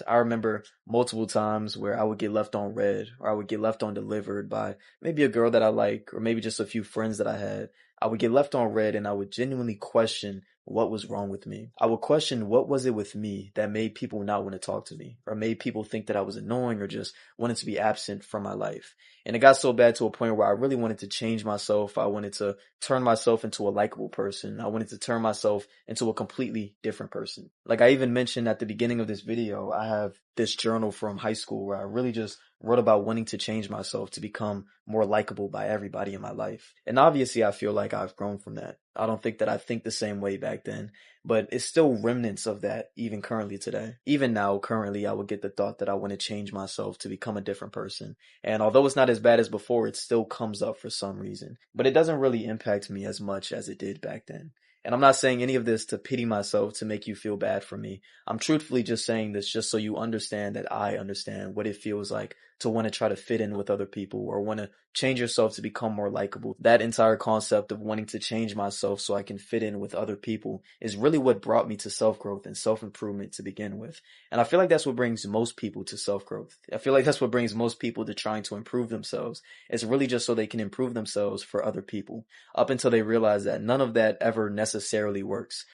I remember multiple times where I would get left on red or I would get left on delivered by maybe a girl that I like or maybe just a few friends that I had. I would get left on red and I would genuinely question what was wrong with me. I would question what was it with me that made people not want to talk to me or made people think that I was annoying or just wanted to be absent from my life. And it got so bad to a point where I really wanted to change myself. I wanted to turn myself into a likable person. I wanted to turn myself into a completely different person. Like I even mentioned at the beginning of this video, I have this journal from high school where I really just wrote about wanting to change myself to become more likable by everybody in my life. And obviously I feel like I've grown from that. I don't think that I think the same way back then, but it's still remnants of that even currently today. Even now, currently, I would get the thought that I want to change myself to become a different person. And although it's not as bad as before, it still comes up for some reason. But it doesn't really impact me as much as it did back then. And I'm not saying any of this to pity myself to make you feel bad for me. I'm truthfully just saying this just so you understand that I understand what it feels like to want to try to fit in with other people or want to change yourself to become more likable. That entire concept of wanting to change myself so I can fit in with other people is really what brought me to self-growth and self-improvement to begin with. And I feel like that's what brings most people to self-growth. I feel like that's what brings most people to trying to improve themselves. It's really just so they can improve themselves for other people up until they realize that none of that ever necessarily works.